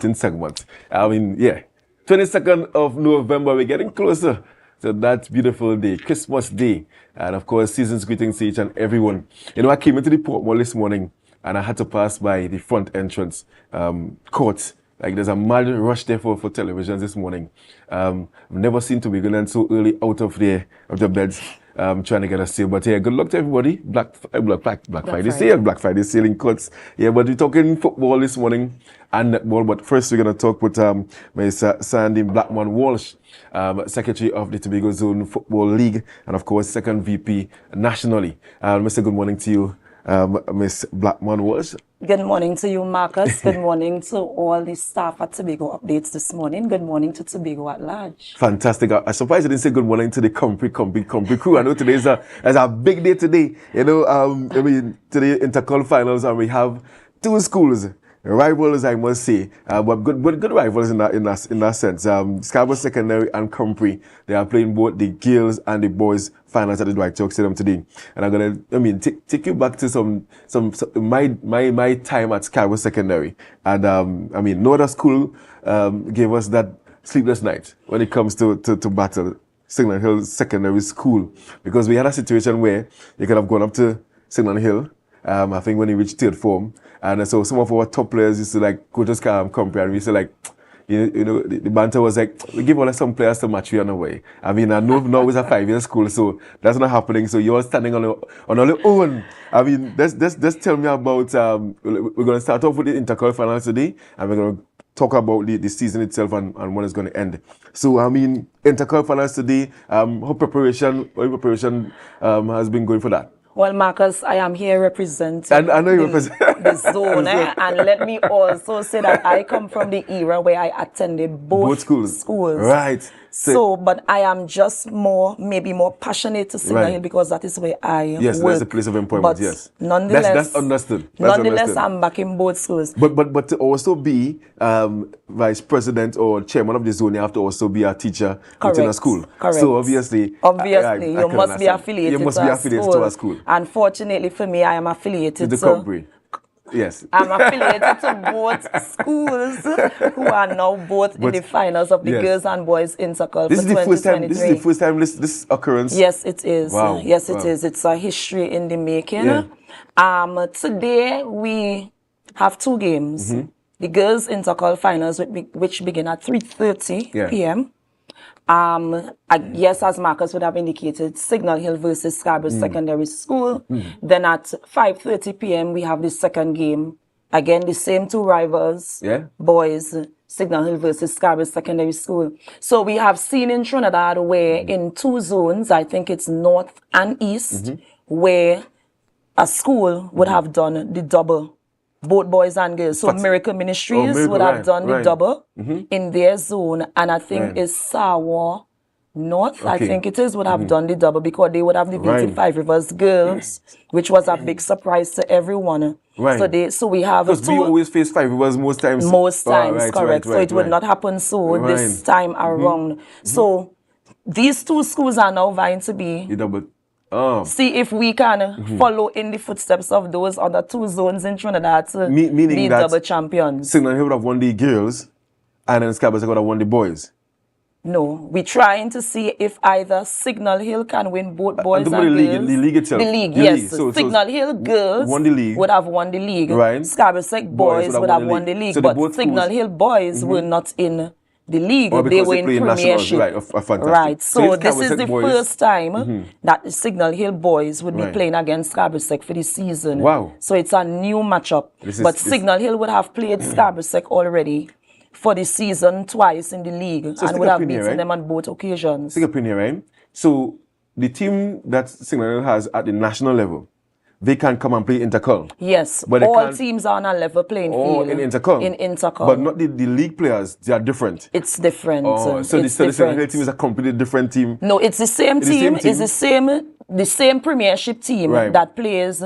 in segment. I mean, yeah, 22nd of November, we're getting closer to that beautiful day, Christmas Day. And of course, season's greetings to each and everyone. You know, I came into the Port Mall this morning and I had to pass by the front entrance court. Like there's a mad rush there for televisions this morning. I've never seen Tobago so early out of their beds. Trying to get a sale, but yeah, good luck to everybody. Black Friday sale, Black Friday sale in cuts. Yeah, but we're talking football this morning and netball. But first, we're gonna talk with Mr. Syandene Blackman-Walsh, Secretary of the Tobago Zone Football League, and of course, second VP nationally. Mr. Good morning to you, Ms. Blackman-Walsh. Good morning to you, Marcus. Good morning to all the staff at Tobago Updates this morning. Good morning to Tobago at large. Fantastic. I'm surprised you didn't say good morning to the Compre crew. I know today's a big day today. You know, I mean, today Intercol finals, and we have two schools. Rivals, I must say, but good rivals in that sense. Scarborough Secondary and Compre, they are playing both the girls and the boys finals at the Dwight York Stadium today. And I'm gonna, take you back to my time at Scarborough Secondary. And no other school gave us that sleepless night when it comes to battle Signal Hill Secondary School, because we had a situation where you could have gone up to Signal Hill. I think when he reached third form. And so some of our top players used to like go to Compre, and we used to like, you know, the banter was like, we give all some players to match you on the way. I mean, I know now it's a 5-year school, so that's not happening. So you're standing on your own. I mean, just tell me about, we're going to start off with the Intercol finals today, and we're going to talk about the season itself and when it's going to end. So, I mean, Intercol finals today, how preparation has been going for that? Well, Marcus, I am here representing I know you represent the zone, and let me also say that I come from the era where I attended both schools. Right. But I am just maybe more passionate to Signal Hill because that is where I work. Yes, that's the place of employment, yes. Nonetheless, that's understood. Nonetheless, I'm back in both schools. But to also be vice president or chairman of the zone, you have to also be a teacher within a school. Correct. So obviously, you must be affiliated to a school. Unfortunately for me, I am affiliated to the Compre. Yes. I'm affiliated to both schools who are now both in the finals of the girls and boys Intercol this for is the 2023. First time, this is the first time this occurrence? Yes, it is. Wow. Yes, it is. It's a history in the making. Yeah. Today we have two games. Mm-hmm. The girls Intercol finals, which begin at 3:30 p.m. Yes, as Marcus would have indicated, Signal Hill versus Scarborough Secondary School. Then at 5:30 p.m. we have the second game. Again, the same two rivals, boys, Signal Hill versus Scarborough Secondary School. So we have seen in Trinidad where in two zones, I think it's north and east, where a school would have done the double. Both boys and girls. So Miracle Ministries would have done the double in their zone. And I think it's Sawa North, I think it is, would have done the double because they would have defeated Five Rivers girls, which was a big surprise to everyone. Right. So we have because we always face Five Rivers most times. Correct. So it would not happen this time around. So these two schools are now vying to be the double. See if we can follow in the footsteps of those other two zones in Trinidad to be double champions. Signal Hill would have won the girls, and then Scarborough would have won the boys. No, we're trying to see if either Signal Hill can win both boys and girls. The league itself. The league, yes. So Signal Hill girls won the league. Would have won the league. Right. Scarborough boys would have won the league. So but Signal Hill boys were not in the league. They were in Premiership. Right. So this is the first time that the Signal Hill boys would be playing against Scarborough for the season. Wow. So it's a new matchup. Signal Hill would have played Scarborough already for the season twice in the league and would have beaten them on both occasions. Stick up in here, right? So the team that Signal Hill has at the national level, they can come and play Intercol. Yes, but all teams are on a level playing field. In Intercol. In Intercol. But not the league players, they are different. It's different. So the Signal Hill team is a completely different team. No, it's the same team. It's the same Premiership team that plays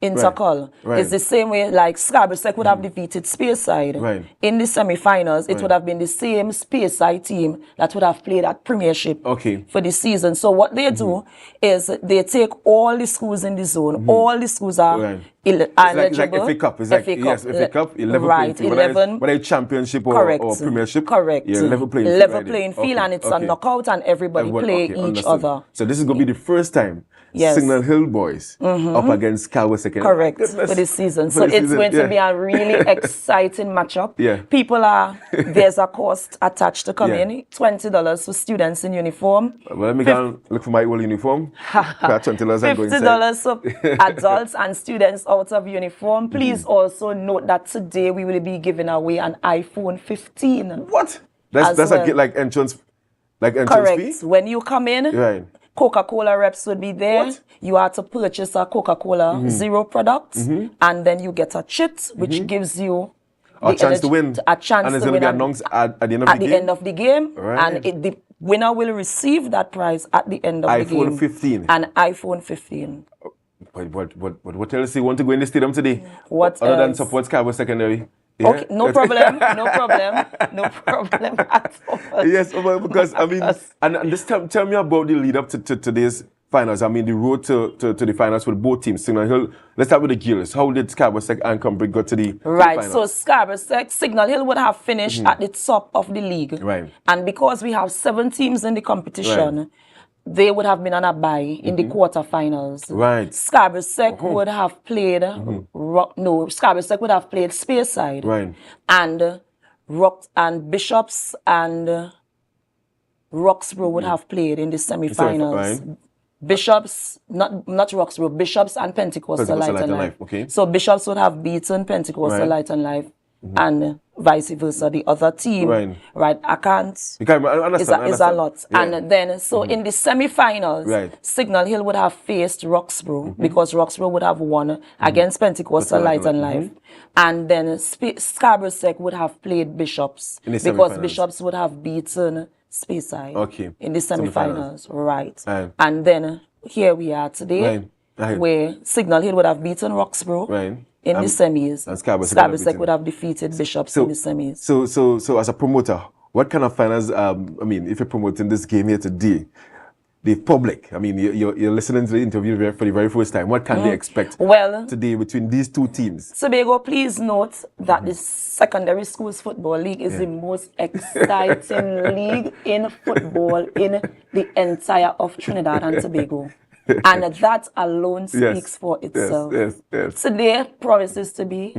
Intercol. It's the same way like Scarborough Sec would have defeated Speyside. In the semi-finals, it would have been the same Speyside team that would have played at Premiership for the season. So what they do is they take all the schools in the zone. All the schools are eligible. It's like FA Cup. It's like FA Cup, 11 playing field. Whether it's Championship or Premiership. Correct. Yeah, level playing field. Level playing field, and it's a knockout, and everybody play each other. So this is going to be the first time Signal Hill boys up against Scarborough Sec. Correct, for this season. So it's going to be a really exciting matchup. There's a cost attached to come in. $20 for students in uniform. Well, let me go look for my old uniform. $50 for adults and students out of uniform. Please also note that today we will be giving away an iPhone 15. What? That's a like entrance fee? When you come in, Coca-Cola reps would be there. You have to purchase a Coca-Cola Zero product, and then you get a chit, which gives you a chance to win. A chance and it's to going win to be announced at the end of the game? At the end of the game. And the winner will receive that prize at the end of the game. iPhone 15. An iPhone 15. What else you want to go in the stadium today? What other than support Scarborough Secondary? Okay, no problem at all. Yes, because I mean, and just tell me about the lead up to today's finals. I mean, the road to the finals with both teams. Signal Hill. Let's start with the girls. How did Scarborough Sec and Cumbria go to the finals? So Scarborough Sec, Signal Hill would have finished at the top of the league, and because we have 7 teams in the competition. They would have been on a bye in the quarterfinals. Scarborough Sec would have played Scarborough Sec would have played Speyside. And Bishops and Roxborough would have played in the semi-finals. Bishops, not Roxborough, Bishops and Pentecostal Light and Life. So Bishops would have beaten Pentecostal Light and Life. And vice versa, the other team, I can't. It's a lot. And then, so in the semi-finals, Signal Hill would have faced Roxborough because Roxborough would have won against Pentecostal Light and Life. And then Scarborough Sec would have played Bishops because Bishops would have beaten Speyside in the semi-finals. And then here we are today, where Signal Hill would have beaten Roxborough. In the semis, and Scarborough Sec would have defeated Bishops in the semis. So as a promoter, what kind of finals, I mean, if you're promoting this game here today, the public, I mean, you're listening to the interview for the very first time. What can they expect today between these two teams? Tobago, please note that the Secondary Schools Football League is the most exciting league in football in the entire of Trinidad and Tobago. And that alone speaks for itself. Today promises to be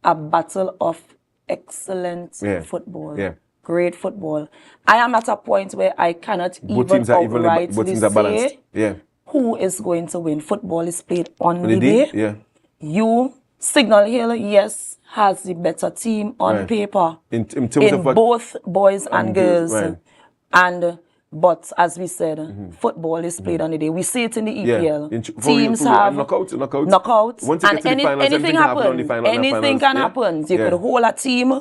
a battle of excellent football. Great football. I am at a point where I cannot even outrightly say who is going to win. Football is played on the day. Signal Hill, yes, has the better team on paper in terms of both boys and girls. But as we said, football is played on the day. We see it in the EPL. Teams have knockouts. And anything happens. Anything can happen. You could hold a team,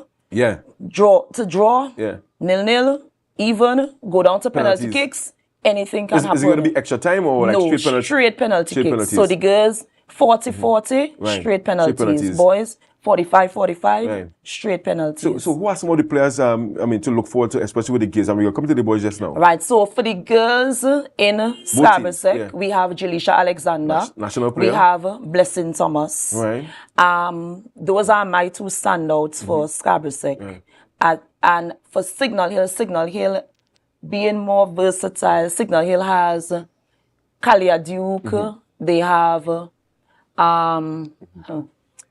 draw, 0-0, even, go down to penalty kicks. Anything can happen. Is it going to be extra time or like straight penalty kicks? So the girls, 40-40, straight penalties. Boys, 45-45, straight penalties. So who are some of the players, to look forward to, especially with the girls? We'll come to the boys just now. So for the girls in Scarborough Sec, we have Jalisha Alexander. National player. We have Blessing Thomas. Those are my 2 standouts for Scarborough Sec. And for Signal Hill being more versatile, Signal Hill has Kalia Duke. They have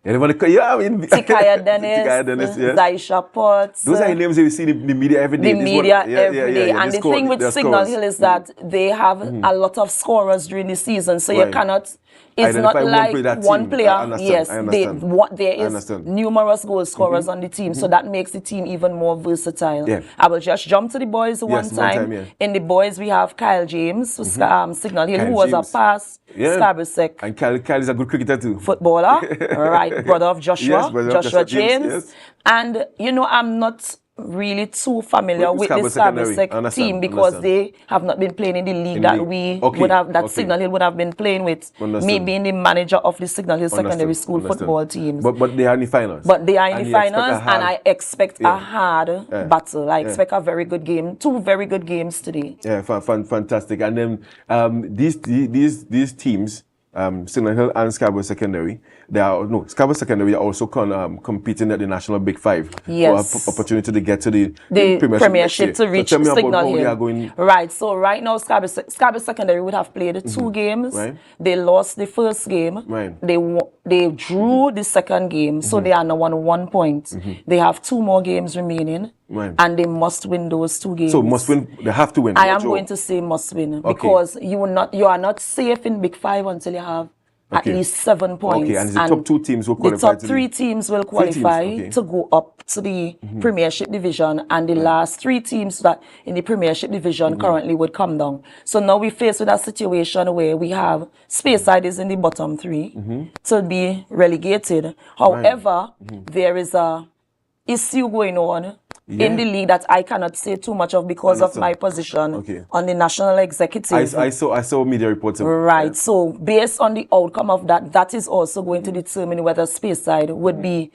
Tikaya Dennis, Zaisha Potts. Those are names that we see in the media every day. Every day. And the thing with Signal Hill is that they have a lot of scorers during the season, so you cannot. It's not like one player. Yes, there is numerous goal scorers on the team, so that makes the team even more versatile. I will just jump to the boys one time. In the boys, we have Kyle James, Signal Hill, who was a past Scarborough Sec. And Kyle is a good cricketer too. Footballer, brother of Joshua, Joshua James. And I'm not really too familiar with the Scarborough team because they have not been playing in the league that Signal Hill would have been playing with. Me being the manager of the Signal Hill Secondary School football teams. But they are in the finals. But they are in the finals, and I expect a hard battle. I expect a very good game. 2 very good games today. Yeah, fantastic. And then these teams, Signal Hill and Scarborough Secondary, Scarborough Secondary are also competing at the National Big Five for opportunity to get to the Premiership to reach Signal Hill. Right. So right now, Scarborough Secondary would have played 2 games. Right. They lost the first game. Right. They drew the second game, so they are now on 1 point. They have 2 more games remaining. Right. And they must win those 2 games. So must win. They have to win. I am going to say must win because you are not safe in Big Five until you have at least 7 points. Okay, and the top 2 teams will qualify. The top 3 teams will qualify to go up to the Premiership division, and the last 3 teams that in the Premiership division currently would come down. So now we face with a situation where we have Speyside is in the bottom 3 to be relegated. However, there is a issue going on in the league that I cannot say too much of because of my position on the national executive. I saw media reports. Right. So based on the outcome of that is also going to determine whether Speyside would be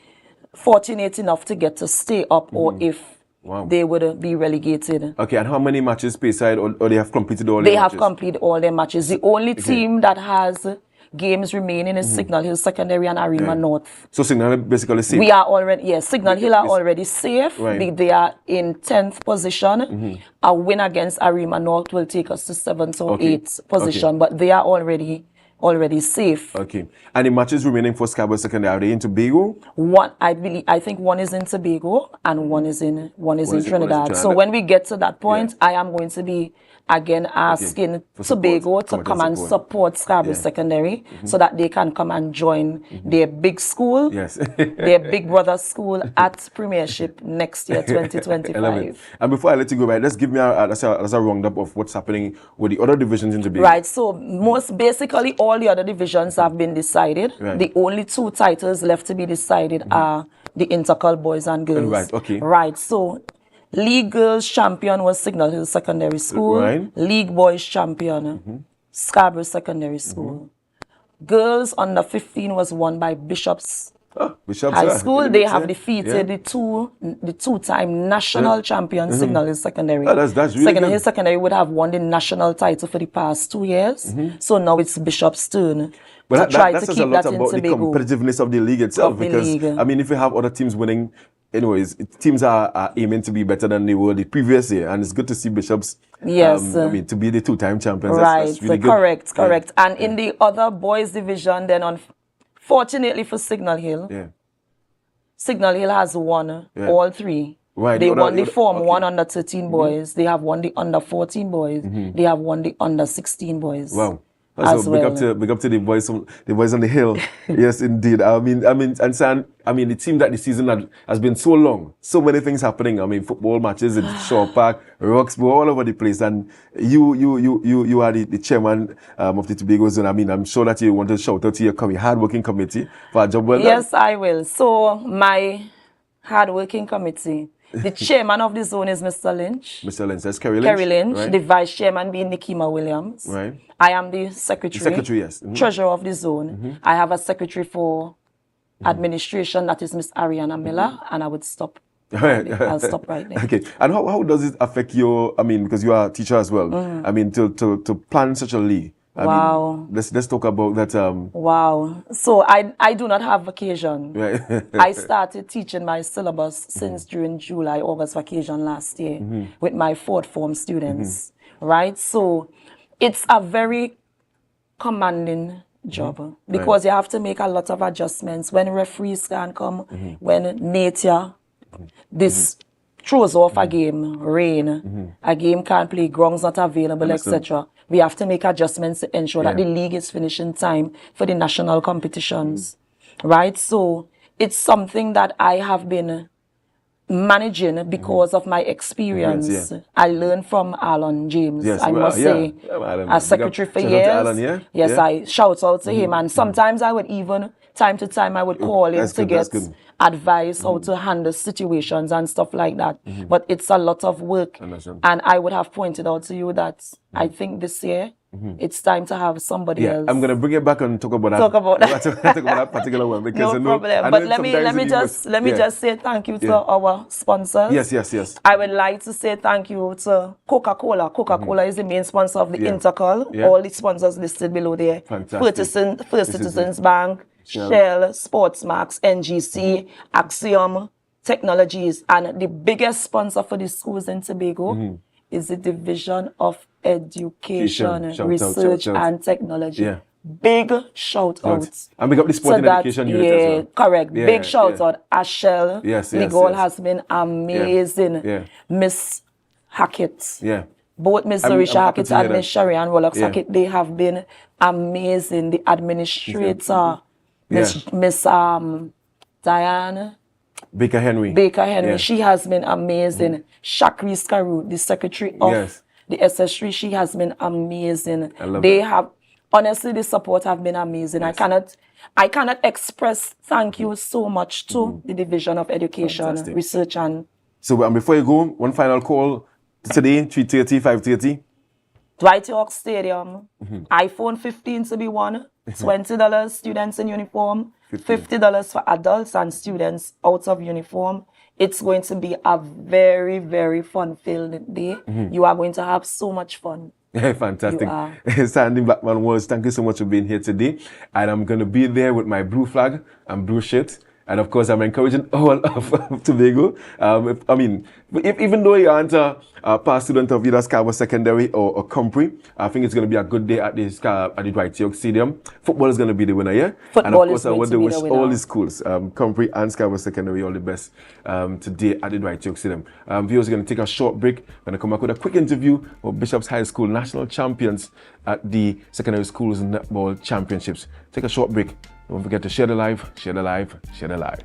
fortunate enough to get to stay up or if they would be relegated. Okay, and how many matches Speyside or they have completed all their matches? They have completed all their matches. The only team that has games remaining is Signal Hill Secondary and Arima North. So Signal Hill basically safe? We are already, Signal Hill are already safe. Right. They are in 10th position. A win against Arima North will take us to 7th or 8th position, but they are already safe. Okay. And the matches remaining for Scarborough Secondary, are they in Tobago? I think one is in Tobago and one is in Trinidad. So when we get to that point, I am going to be again asking Tobago to come and support Scarborough Secondary so that they can come and join their big school, their big brother school at Premiership next year, 2025. And before I let you go, just give me a roundup of what's happening with the other divisions in Tobago. Right, so basically all the other divisions have been decided. Right. The only 2 titles left to be decided are the Intercol boys and girls. Right, okay. Right, so League Girls champion was Signal Hill Secondary School. Right. League Boys champion, Scarborough Secondary School. Girls under 15 was won by Bishops High School. They have defeated the two-time national champion Signal Hill Secondary. That's really Signal Hill Secondary would have won the national title for the past 2 years. So now it's Bishop's turn. But that says a lot about the competitiveness of the league itself. I mean, if you have other teams winning, anyways, teams are aiming to be better than they were the previous year, and it's good to see Bishops. Yes, to be the 2-time champions. Right, that's really good. Correct. Right. And in the other boys division, then unfortunately for Signal Hill, Signal Hill has won all 3. Right. They won the Form 1 under 13 boys. They have won the under 14 boys. They have won the under 16 boys. Wow. So big up to the boys on the hill. Yes, indeed. I mean, the team that the season has been so long, so many things happening. I mean, football matches in Shaw Park, Roxburgh, all over the place. And you are the chairman of the Tobago Zone. I mean, I'm sure that you want to shout out to your hard-working committee for a job well done. Yes, I will. So my hard-working committee. The chairman of the zone is Mr. Lynch. Mr. Lynch, that's Kerry Lynch. Kerry Lynch. Right. The vice chairman being Nikima Williams. Right. I am the secretary. Secretary, yes. Treasurer of the zone. I have a secretary for administration, that is Miss Ariana Miller, and I would stop. I'll stop right there. Okay. And how does it affect your, because you are a teacher as well, to plan such a league? Wow. Let's talk about that. Wow. So I do not have vacation. Right. I started teaching my syllabus since during July, August vacation last year with my 4th form students. Right. So it's a very commanding job because you have to make a lot of adjustments when referees can't come, when nature, this throws off a game, rain, a game can't play, ground's not available, etc. We have to make adjustments to ensure that the league is finished in time for the national competitions, right? So it's something that I have been managing because of my experience. I learned from Alan James, I must say, as secretary for years. Alan, I shout out to him, and sometimes I would even time to time I would call in to get advice how to handle situations and stuff like that. But it's a lot of work. And I would have pointed out to you that I think this year it's time to have somebody else. I'm gonna bring it back and talk about that. Talk about that particular one because no problem. But let me just say thank you to our sponsors. Yes. I would like to say thank you to Coca-Cola. Coca-Cola is the main sponsor of the Intercol. All the sponsors listed below there. Fantastic. First Citizens Bank, Shell, Sportsmax, NGC, Axiom Technologies, and the biggest sponsor for the schools in Tobago is the Division of Education, Research and Technology. Big shout out. And big up the sport and education unit as well. Correct. Big shout out. Ashell. Nicole has been amazing. Miss Hackett. Both Miss Zarisha Hackett and Miss Sharian Rollocks Hackett, they have been amazing. The administrator, Miss Diane Baker Henry, she has been amazing. Shakri Skaru, the secretary of the SS3, she has been amazing. They have, honestly, the support have been amazing. I cannot express thank you so much to the Division of Education, Research and... So before you go, one final call today, 3:30, 5:30. Dwight York Stadium, iPhone 15 to be won, $20 students in uniform, $50 for adults and students out of uniform. It's going to be a very, very fun-filled day. You are going to have so much fun. Fantastic. Syandene Blackman-Walsh, thank you so much for being here today. And I'm going to be there with my blue flag and blue shirt. And of course, I'm encouraging all of Tobago. Even though you aren't a past student of either Scarborough Secondary or Compre, I think it's going to be a good day at the Dwight York Stadium. Football is going to be the winner, And of course, I want to wish all the schools, Compre and Scarborough Secondary, all the best today at the Dwight York Stadium. Viewers are going to take a short break. I'm going to come back with a quick interview with Bishop's High School national champions at the Secondary Schools Netball Championships. Take a short break. Don't forget to share the live, share the live, share the live.